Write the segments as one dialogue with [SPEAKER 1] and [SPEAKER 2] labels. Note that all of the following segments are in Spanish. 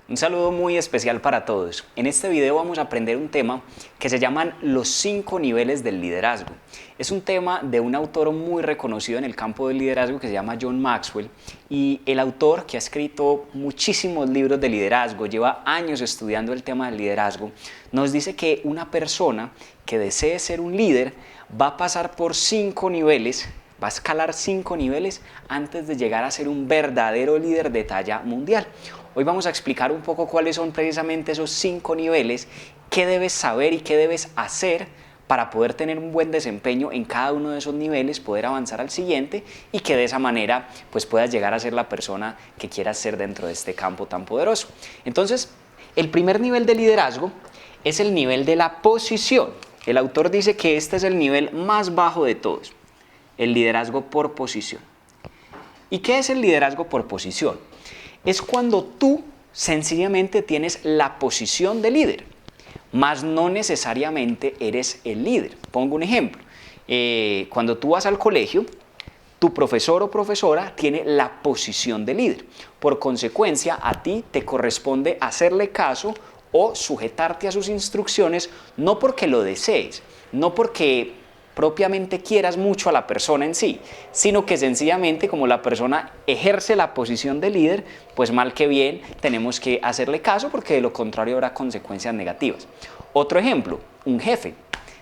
[SPEAKER 1] Un saludo muy especial para todos. En este video vamos a aprender un tema que se llaman los 5 niveles del liderazgo. Es un tema de un autor muy reconocido en el campo del liderazgo que se llama John Maxwell, y el autor, que ha escrito muchísimos libros de liderazgo, lleva años estudiando el tema del liderazgo, nos dice que una persona que desee ser un líder va a pasar por 5 niveles, va a escalar 5 niveles antes de llegar a ser un verdadero líder de talla mundial. Hoy vamos a explicar un poco cuáles son precisamente esos 5 niveles, qué debes saber y qué debes hacer para poder tener un buen desempeño en cada uno de esos niveles, poder avanzar al siguiente y que de esa manera pues puedas llegar a ser la persona que quieras ser dentro de este campo tan poderoso. Entonces, el primer nivel de liderazgo es el nivel de la posición. El autor dice que este es el nivel más bajo de todos, el liderazgo por posición. ¿Y qué es el liderazgo por posición? Es cuando tú sencillamente tienes la posición de líder, mas no necesariamente eres el líder. Pongo un ejemplo. Cuando tú vas al colegio, tu profesor o profesora tiene la posición de líder. Por consecuencia, a ti te corresponde hacerle caso o sujetarte a sus instrucciones, no porque lo desees, no porque propiamente quieras mucho a la persona en sí, sino que sencillamente como la persona ejerce la posición de líder, pues mal que bien tenemos que hacerle caso porque de lo contrario habrá consecuencias negativas. Otro ejemplo, un jefe,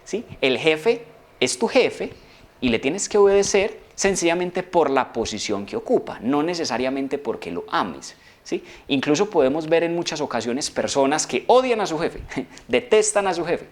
[SPEAKER 1] ¿sí? El jefe es tu jefe y le tienes que obedecer sencillamente por la posición que ocupa, no necesariamente porque lo ames, ¿sí? Incluso podemos ver en muchas ocasiones personas que odian a su jefe, detestan a su jefe,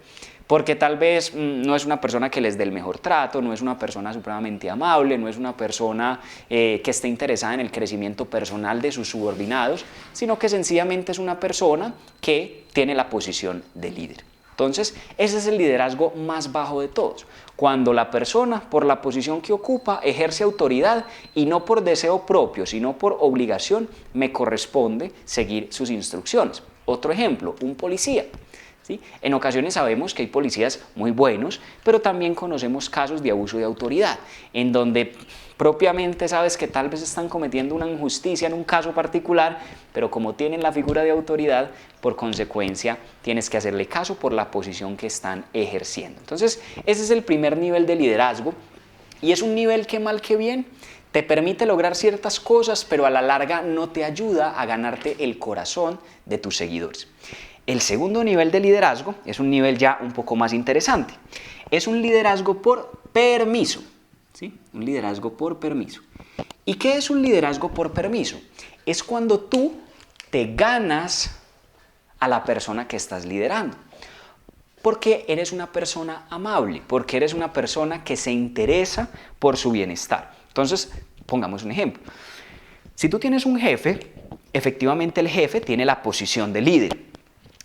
[SPEAKER 1] porque tal vez no es una persona que les dé el mejor trato, no es una persona supremamente amable, no es una persona que esté interesada en el crecimiento personal de sus subordinados, sino que sencillamente es una persona que tiene la posición de líder. Entonces, ese es el liderazgo más bajo de todos, cuando la persona, por la posición que ocupa, ejerce autoridad y no por deseo propio, sino por obligación, me corresponde seguir sus instrucciones. Otro ejemplo, un policía. ¿Sí? En ocasiones sabemos que hay policías muy buenos, pero también conocemos casos de abuso de autoridad, en donde propiamente sabes que tal vez están cometiendo una injusticia en un caso particular, pero como tienen la figura de autoridad, por consecuencia tienes que hacerle caso por la posición que están ejerciendo. Entonces, ese es el primer nivel de liderazgo, y es un nivel que mal que bien te permite lograr ciertas cosas, pero a la larga no te ayuda a ganarte el corazón de tus seguidores. El segundo nivel de liderazgo es un nivel ya un poco más interesante. Es un liderazgo por permiso, ¿sí? Un liderazgo por permiso. ¿Y qué es un liderazgo por permiso? Es cuando tú te ganas a la persona que estás liderando, porque eres una persona amable, porque eres una persona que se interesa por su bienestar. Entonces, pongamos un ejemplo. Si tú tienes un jefe, efectivamente el jefe tiene la posición de líder.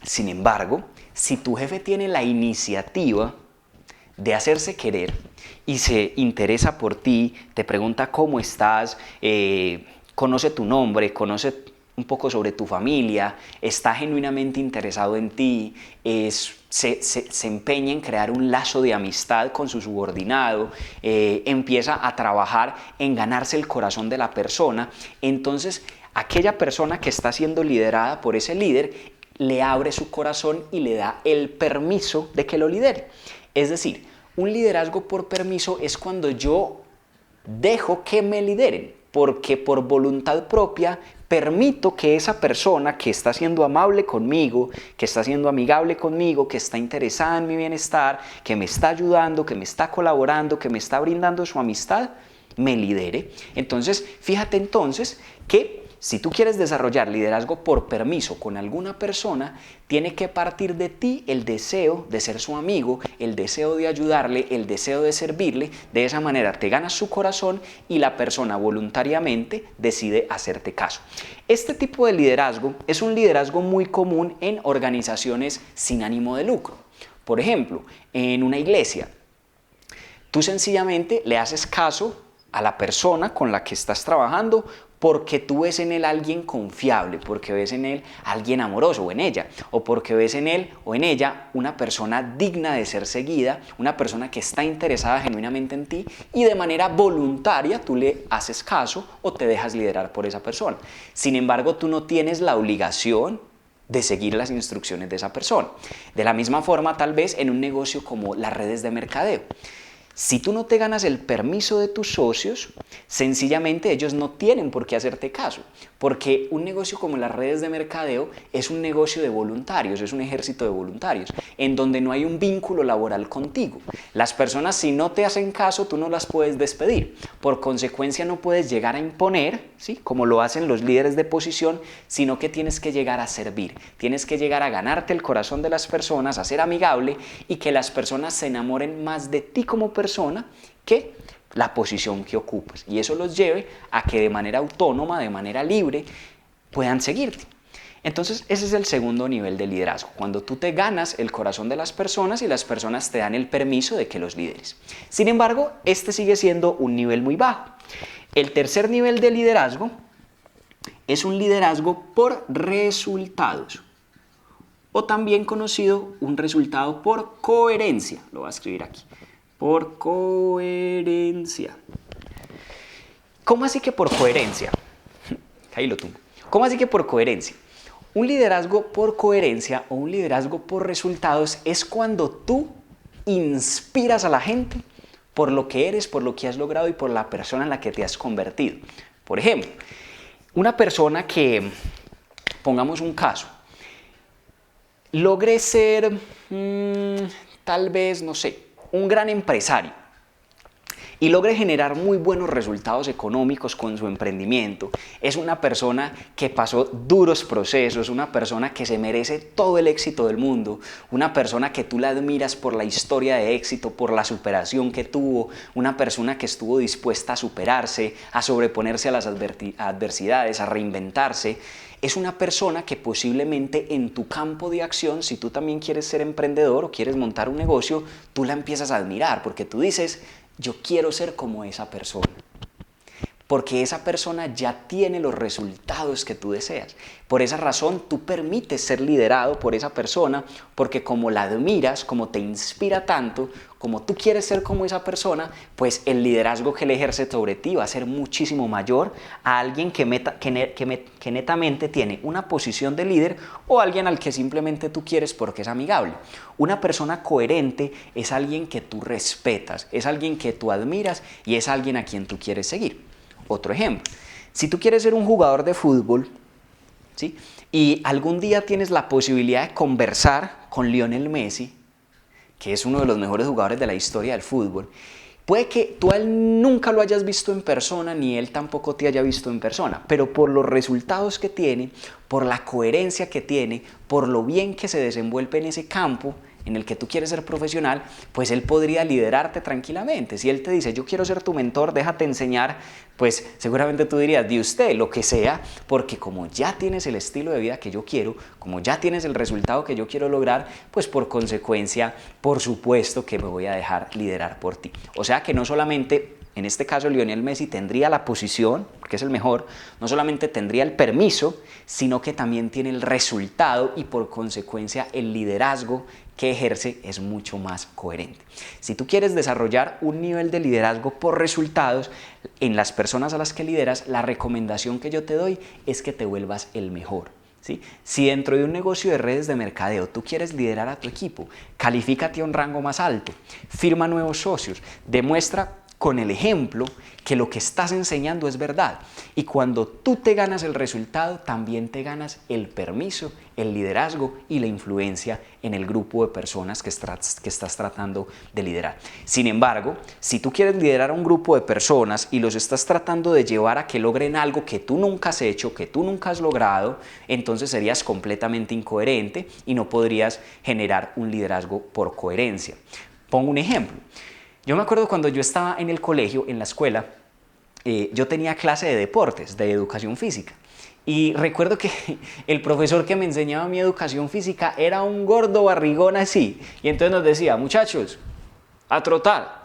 [SPEAKER 1] Sin embargo, si tu jefe tiene la iniciativa de hacerse querer y se interesa por ti, te pregunta cómo estás, conoce tu nombre, conoce un poco sobre tu familia, está genuinamente interesado en ti, se empeña en crear un lazo de amistad con su subordinado, empieza a trabajar en ganarse el corazón de la persona, entonces aquella persona que está siendo liderada por ese líder le abre su corazón y le da el permiso de que lo lidere. Es decir, un liderazgo por permiso es cuando yo dejo que me lideren, porque por voluntad propia permito que esa persona que está siendo amable conmigo, que está siendo amigable conmigo, que está interesada en mi bienestar, que me está ayudando, que me está colaborando, que me está brindando su amistad, me lidere. Entonces, fíjate entonces que si tú quieres desarrollar liderazgo por permiso con alguna persona, tiene que partir de ti el deseo de ser su amigo, el deseo de ayudarle, el deseo de servirle. De esa manera te ganas su corazón y la persona voluntariamente decide hacerte caso. Este tipo de liderazgo es un liderazgo muy común en organizaciones sin ánimo de lucro. Por ejemplo, en una iglesia, tú sencillamente le haces caso a la persona con la que estás trabajando porque tú ves en él alguien confiable, porque ves en él alguien amoroso, o en ella, o porque ves en él o en ella una persona digna de ser seguida, una persona que está interesada genuinamente en ti y de manera voluntaria tú le haces caso o te dejas liderar por esa persona. Sin embargo, tú no tienes la obligación de seguir las instrucciones de esa persona. De la misma forma, tal vez en un negocio como las redes de mercadeo. Si tú no te ganas el permiso de tus socios, sencillamente ellos no tienen por qué hacerte caso, porque un negocio como las redes de mercadeo es un negocio de voluntarios, es un ejército de voluntarios, en donde no hay un vínculo laboral contigo. Las personas, si no te hacen caso, tú no las puedes despedir. Por consecuencia, no puedes llegar a imponer, ¿sí?, como lo hacen los líderes de posición, sino que tienes que llegar a servir, tienes que llegar a ganarte el corazón de las personas, a ser amigable y que las personas se enamoren más de ti como persona que la posición que ocupas, y eso los lleve a que de manera autónoma, de manera libre, puedan seguirte. Entonces ese es el segundo nivel de liderazgo, cuando tú te ganas el corazón de las personas y las personas te dan el permiso de que los lideres. Sin embargo, este sigue siendo un nivel muy bajo. El tercer nivel de liderazgo es un liderazgo por resultados, o también conocido un resultado por coherencia. Lo voy a escribir aquí. Por coherencia. ¿Cómo así que por coherencia? Ahí lo tumbo. ¿Cómo así que por coherencia? Un liderazgo por coherencia o un liderazgo por resultados es cuando tú inspiras a la gente por lo que eres, por lo que has logrado y por la persona en la que te has convertido. Por ejemplo, una persona que, pongamos un caso, logre ser, tal vez, no sé, un gran empresario y logre generar muy buenos resultados económicos con su emprendimiento. Es una persona que pasó duros procesos, una persona que se merece todo el éxito del mundo, una persona que tú la admiras por la historia de éxito, por la superación que tuvo, una persona que estuvo dispuesta a superarse, a sobreponerse a las adversidades, a reinventarse. Es una persona que posiblemente en tu campo de acción, si tú también quieres ser emprendedor o quieres montar un negocio, tú la empiezas a admirar porque tú dices, yo quiero ser como esa persona. Porque esa persona ya tiene los resultados que tú deseas. Por esa razón, tú permites ser liderado por esa persona, porque como la admiras, como te inspira tanto, como tú quieres ser como esa persona, pues el liderazgo que él ejerce sobre ti va a ser muchísimo mayor a alguien que netamente tiene una posición de líder o alguien al que simplemente tú quieres porque es amigable. Una persona coherente es alguien que tú respetas, es alguien que tú admiras y es alguien a quien tú quieres seguir. Otro ejemplo, si tú quieres ser un jugador de fútbol, ¿sí?, y algún día tienes la posibilidad de conversar con Lionel Messi, que es uno de los mejores jugadores de la historia del fútbol, puede que tú a él nunca lo hayas visto en persona, ni él tampoco te haya visto en persona, pero por los resultados que tiene, por la coherencia que tiene, por lo bien que se desenvuelve en ese campo en el que tú quieres ser profesional, pues él podría liderarte tranquilamente. Si él te dice, yo quiero ser tu mentor, déjate enseñar, pues seguramente tú dirías, de usted, lo que sea, porque como ya tienes el estilo de vida que yo quiero, como ya tienes el resultado que yo quiero lograr, pues por consecuencia, por supuesto que me voy a dejar liderar por ti. O sea que no solamente, en este caso Lionel Messi tendría la posición, porque es el mejor, no solamente tendría el permiso, sino que también tiene el resultado y por consecuencia el liderazgo que ejerce es mucho más coherente. Si tú quieres desarrollar un nivel de liderazgo por resultados en las personas a las que lideras, la recomendación que yo te doy es que te vuelvas el mejor. ¿Sí? Si dentro de un negocio de redes de mercadeo tú quieres liderar a tu equipo, califícate a un rango más alto, firma nuevos socios, demuestra con el ejemplo que lo que estás enseñando es verdad. Y cuando tú te ganas el resultado, también te ganas el permiso, el liderazgo y la influencia en el grupo de personas que estás tratando de liderar. Sin embargo, si tú quieres liderar a un grupo de personas y los estás tratando de llevar a que logren algo que tú nunca has hecho, que tú nunca has logrado, entonces serías completamente incoherente y no podrías generar un liderazgo por coherencia. Pongo un ejemplo. Yo me acuerdo cuando yo estaba en el colegio, en la escuela, yo tenía clase de deportes, de educación física. Y recuerdo que el profesor que me enseñaba mi educación física era un gordo barrigón así. Y entonces nos decía, muchachos, a trotar.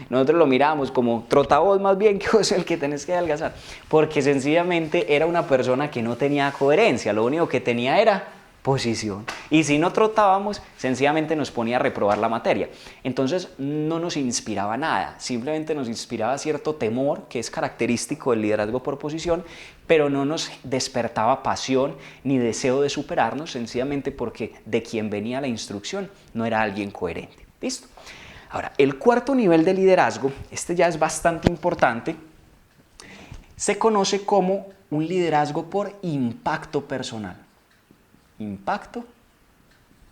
[SPEAKER 1] Nosotros lo mirábamos como, trota vos más bien, que vos el que tenés que adelgazar. Porque sencillamente era una persona que no tenía coherencia. Lo único que tenía era posición. Y si no trotábamos, sencillamente nos ponía a reprobar la materia. Entonces no nos inspiraba nada, simplemente nos inspiraba cierto temor, que es característico del liderazgo por posición, pero no nos despertaba pasión ni deseo de superarnos, sencillamente porque de quien venía la instrucción no era alguien coherente. ¿Listo? Ahora, el cuarto nivel de liderazgo, este ya es bastante importante, se conoce como un liderazgo por impacto personal. Impacto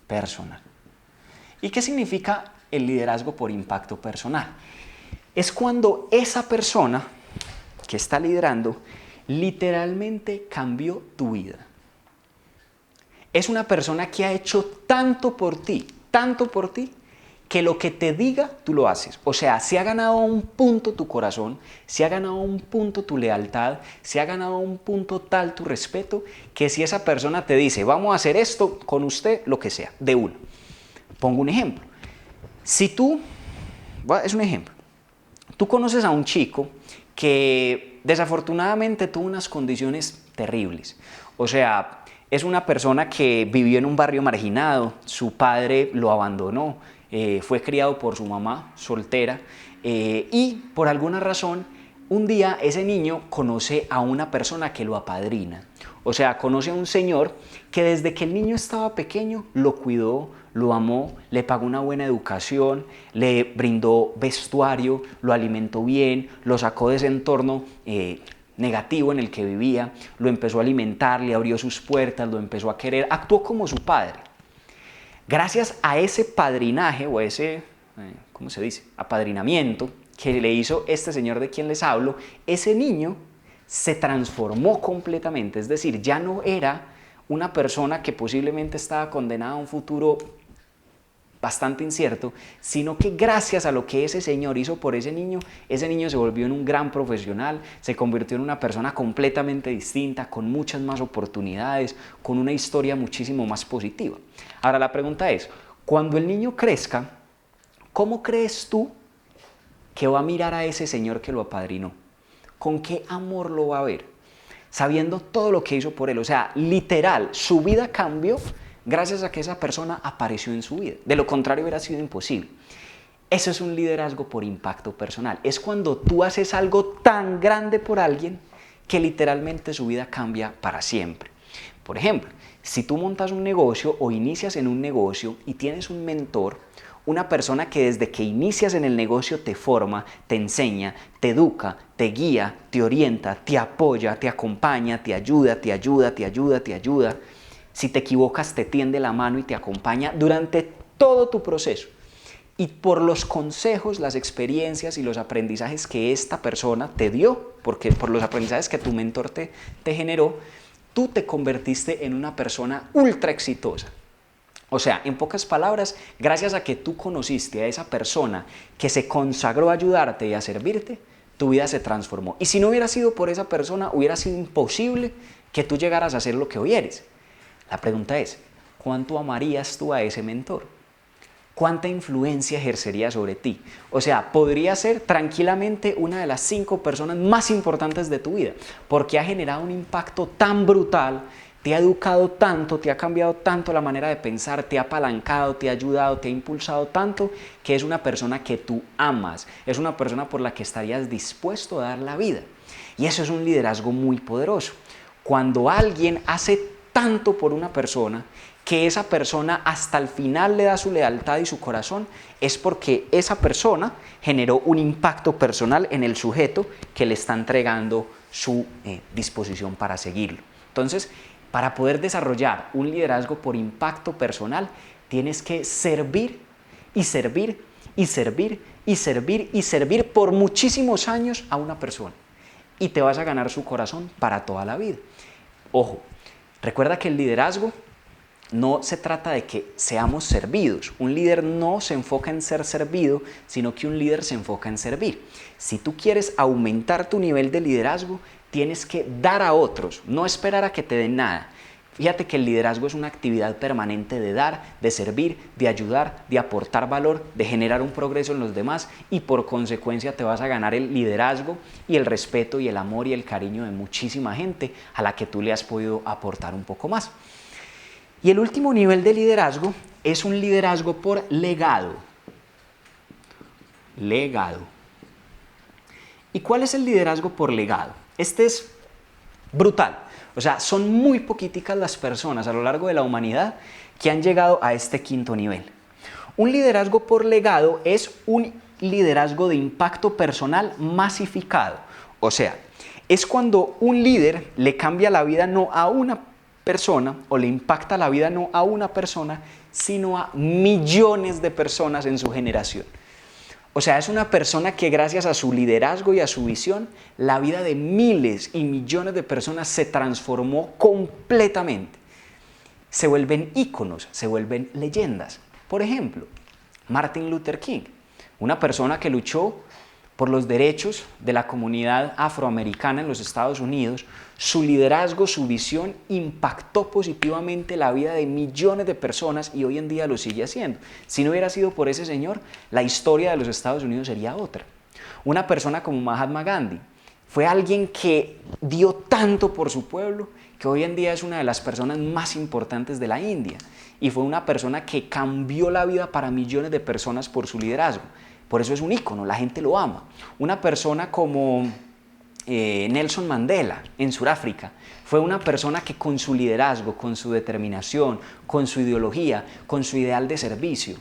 [SPEAKER 1] personal. ¿Y qué significa el liderazgo por impacto personal? Es cuando esa persona que está liderando literalmente cambió tu vida. Es una persona que ha hecho tanto por ti, que lo que te diga, tú lo haces. O sea, se ha ganado un punto tu corazón, se ha ganado un punto tu lealtad, se ha ganado un punto tal tu respeto, que si esa persona te dice, vamos a hacer esto con usted, lo que sea, de uno. Pongo un ejemplo. Si tú, es un ejemplo, tú conoces a un chico que desafortunadamente tuvo unas condiciones terribles. O sea, es una persona que vivió en un barrio marginado, su padre lo abandonó, fue criado por su mamá soltera y por alguna razón un día ese niño conoce a una persona que lo apadrina. O sea, conoce a un señor que desde que el niño estaba pequeño lo cuidó, lo amó, le pagó una buena educación, le brindó vestuario, lo alimentó bien, lo sacó de ese entorno negativo en el que vivía, lo empezó a alimentar, le abrió sus puertas, lo empezó a querer, actuó como su padre. Gracias a ese padrinaje o ese, ¿cómo se dice?, apadrinamiento que le hizo este señor de quien les hablo, ese niño se transformó completamente, es decir, ya no era una persona que posiblemente estaba condenada a un futuro bastante incierto, sino que gracias a lo que ese señor hizo por ese niño se volvió en un gran profesional, se convirtió en una persona completamente distinta, con muchas más oportunidades, con una historia muchísimo más positiva. Ahora la pregunta es, cuando el niño crezca, ¿cómo crees tú que va a mirar a ese señor que lo apadrinó? ¿Con qué amor lo va a ver? Sabiendo todo lo que hizo por él, o sea, literal, su vida cambió gracias a que esa persona apareció en su vida. De lo contrario hubiera sido imposible. Eso es un liderazgo por impacto personal. Es cuando tú haces algo tan grande por alguien que literalmente su vida cambia para siempre. Por ejemplo, si tú montas un negocio o inicias en un negocio y tienes un mentor, una persona que desde que inicias en el negocio te forma, te enseña, te educa, te guía, te orienta, te apoya, te acompaña, te ayuda. Si te equivocas, te tiende la mano y te acompaña durante todo tu proceso. Y por los consejos, las experiencias y los aprendizajes que esta persona te dio, porque por los aprendizajes que tu mentor te generó, tú te convertiste en una persona ultra exitosa. O sea, en pocas palabras, gracias a que tú conociste a esa persona que se consagró a ayudarte y a servirte, tu vida se transformó. Y si no hubiera sido por esa persona, hubiera sido imposible que tú llegaras a ser lo que hoy eres. La pregunta es, ¿cuánto amarías tú a ese mentor? ¿Cuánta influencia ejercería sobre ti? O sea, podría ser tranquilamente una de las 5 personas más importantes de tu vida, porque ha generado un impacto tan brutal, te ha educado tanto, te ha cambiado tanto la manera de pensar, te ha apalancado, te ha ayudado, te ha impulsado tanto, que es una persona que tú amas, es una persona por la que estarías dispuesto a dar la vida. Y eso es un liderazgo muy poderoso. Cuando alguien hace tanto por una persona, que esa persona hasta el final le da su lealtad y su corazón, es porque esa persona generó un impacto personal en el sujeto que le está entregando su disposición para seguirlo. Entonces, para poder desarrollar un liderazgo por impacto personal, tienes que servir y servir y servir y servir y servir por muchísimos años a una persona. Y te vas a ganar su corazón para toda la vida. Ojo, recuerda que el liderazgo no se trata de que seamos servidos. Un líder no se enfoca en ser servido, sino que un líder se enfoca en servir. Si tú quieres aumentar tu nivel de liderazgo, tienes que dar a otros, no esperar a que te den nada. Fíjate que el liderazgo es una actividad permanente de dar, de servir, de ayudar, de aportar valor, de generar un progreso en los demás y por consecuencia te vas a ganar el liderazgo y el respeto y el amor y el cariño de muchísima gente a la que tú le has podido aportar un poco más. Y el último nivel de liderazgo es un liderazgo por legado. Legado. ¿Y cuál es el liderazgo por legado? Este es brutal. O sea, son muy poquiticas las personas a lo largo de la humanidad que han llegado a este quinto nivel. Un liderazgo por legado es un liderazgo de impacto personal masificado. O sea, es cuando un líder le cambia la vida no a una persona o le impacta la vida no a una persona, sino a millones de personas en su generación. O sea, es una persona que gracias a su liderazgo y a su visión, la vida de miles y millones de personas se transformó completamente. Se vuelven íconos, se vuelven leyendas. Por ejemplo, Martin Luther King, una persona que luchó por los derechos de la comunidad afroamericana en los Estados Unidos. Su liderazgo, su visión impactó positivamente la vida de millones de personas y hoy en día lo sigue haciendo. Si no hubiera sido por ese señor, la historia de los Estados Unidos sería otra. Una persona como Mahatma Gandhi fue alguien que dio tanto por su pueblo que hoy en día es una de las personas más importantes de la India y fue una persona que cambió la vida para millones de personas por su liderazgo. Por eso es un ícono, la gente lo ama. Una persona como Nelson Mandela en Sudáfrica fue una persona que con su liderazgo, con su determinación, con su ideología, con su ideal de servicio,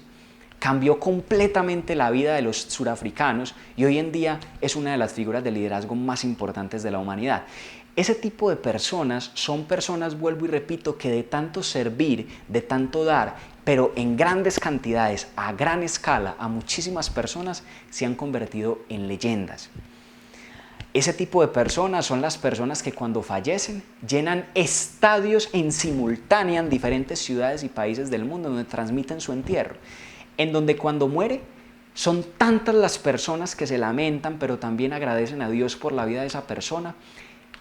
[SPEAKER 1] cambió completamente la vida de los surafricanos y hoy en día es una de las figuras de liderazgo más importantes de la humanidad. Ese tipo de personas son personas, vuelvo y repito, que de tanto servir, de tanto dar, pero en grandes cantidades, a gran escala, a muchísimas personas, se han convertido en leyendas. Ese tipo de personas son las personas que cuando fallecen llenan estadios en simultánea en diferentes ciudades y países del mundo donde transmiten su entierro, en donde cuando muere son tantas las personas que se lamentan, pero también agradecen a Dios por la vida de esa persona,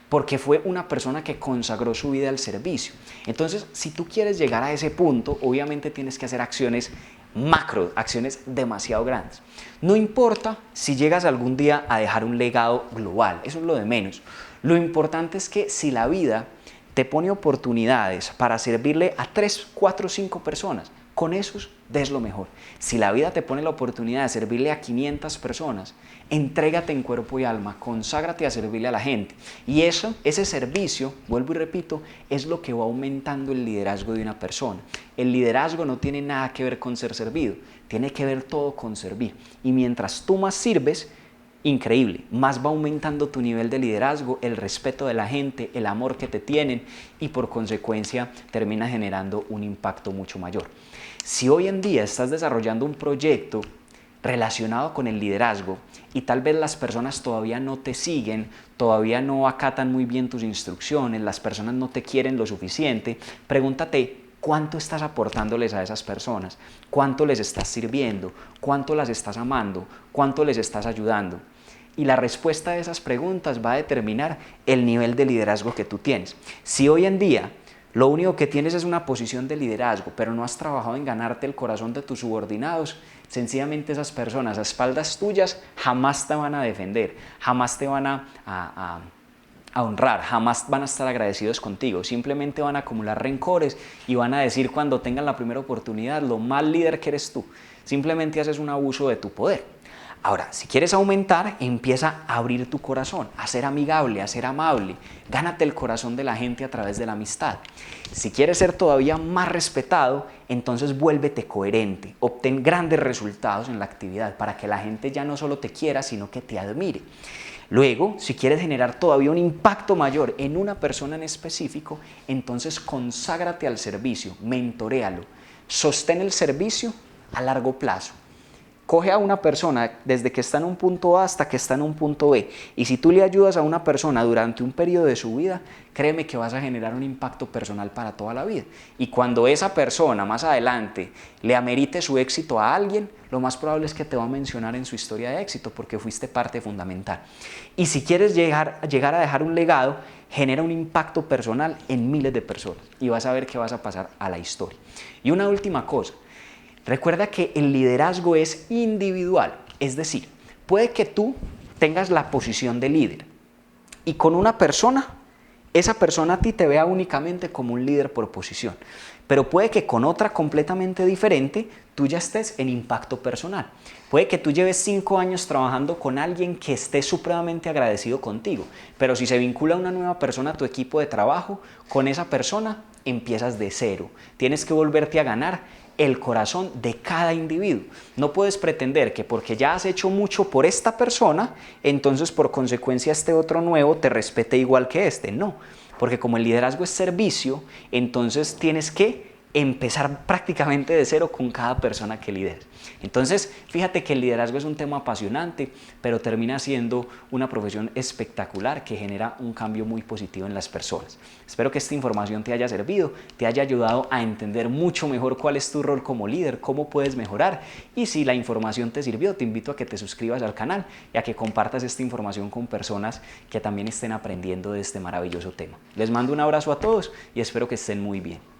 [SPEAKER 1] porque fue una persona que consagró su vida al servicio. Entonces, si tú quieres llegar a ese punto, obviamente tienes que hacer acciones macro, acciones demasiado grandes. No importa si llegas algún día a dejar un legado global, eso es lo de menos. Lo importante es que si la vida te pone oportunidades para servirle a 3, 4, 5 personas, con esos des lo mejor. Si la vida te pone la oportunidad de servirle a 500 personas, entrégate en cuerpo y alma, conságrate a servirle a la gente. Y ese servicio, vuelvo y repito, es lo que va aumentando el liderazgo de una persona. El liderazgo no tiene nada que ver con ser servido, tiene que ver todo con servir. Y mientras tú más sirves, increíble, más va aumentando tu nivel de liderazgo, el respeto de la gente, el amor que te tienen y por consecuencia termina generando un impacto mucho mayor. Si hoy en día estás desarrollando un proyecto relacionado con el liderazgo y tal vez las personas todavía no te siguen, todavía no acatan muy bien tus instrucciones, las personas no te quieren lo suficiente, pregúntate cuánto estás aportándoles a esas personas, cuánto les estás sirviendo, cuánto las estás amando, cuánto les estás ayudando. Y la respuesta a esas preguntas va a determinar el nivel de liderazgo que tú tienes. Si hoy en día lo único que tienes es una posición de liderazgo, pero no has trabajado en ganarte el corazón de tus subordinados, sencillamente esas personas a espaldas tuyas jamás te van a defender, jamás te van a honrar, jamás van a estar agradecidos contigo, simplemente van a acumular rencores y van a decir cuando tengan la primera oportunidad lo mal líder que eres tú, simplemente haces un abuso de tu poder. Ahora, si quieres aumentar, empieza a abrir tu corazón, a ser amigable, a ser amable. Gánate el corazón de la gente a través de la amistad. Si quieres ser todavía más respetado, entonces vuélvete coherente. Obtén grandes resultados en la actividad para que la gente ya no solo te quiera, sino que te admire. Luego, si quieres generar todavía un impacto mayor en una persona en específico, entonces conságrate al servicio, mentoréalo. Sostén el servicio a largo plazo. Coge a una persona desde que está en un punto A hasta que está en un punto B y si tú le ayudas a una persona durante un periodo de su vida, créeme que vas a generar un impacto personal para toda la vida. Y cuando esa persona más adelante le amerite su éxito a alguien, lo más probable es que te va a mencionar en su historia de éxito porque fuiste parte fundamental. Y si quieres llegar a dejar un legado, genera un impacto personal en miles de personas y vas a ver que vas a pasar a la historia. Y una última cosa. Recuerda que el liderazgo es individual, es decir, puede que tú tengas la posición de líder y con una persona esa persona a ti te vea únicamente como un líder por posición, pero puede que con otra completamente diferente tú ya estés en impacto personal. Puede que tú lleves 5 años trabajando con alguien que esté supremamente agradecido contigo, pero si se vincula una nueva persona a tu equipo de trabajo, con esa persona empiezas de cero. Tienes que volverte a ganar el corazón de cada individuo. No puedes pretender que porque ya has hecho mucho por esta persona, entonces por consecuencia este otro nuevo te respete igual que este. No, porque como el liderazgo es servicio, entonces tienes que empezar prácticamente de cero con cada persona que lideres. Entonces, fíjate que el liderazgo es un tema apasionante, pero termina siendo una profesión espectacular que genera un cambio muy positivo en las personas. Espero que esta información te haya servido, te haya ayudado a entender mucho mejor cuál es tu rol como líder, cómo puedes mejorar, y si la información te sirvió, te invito a que te suscribas al canal y a que compartas esta información con personas que también estén aprendiendo de este maravilloso tema. Les mando un abrazo a todos y espero que estén muy bien.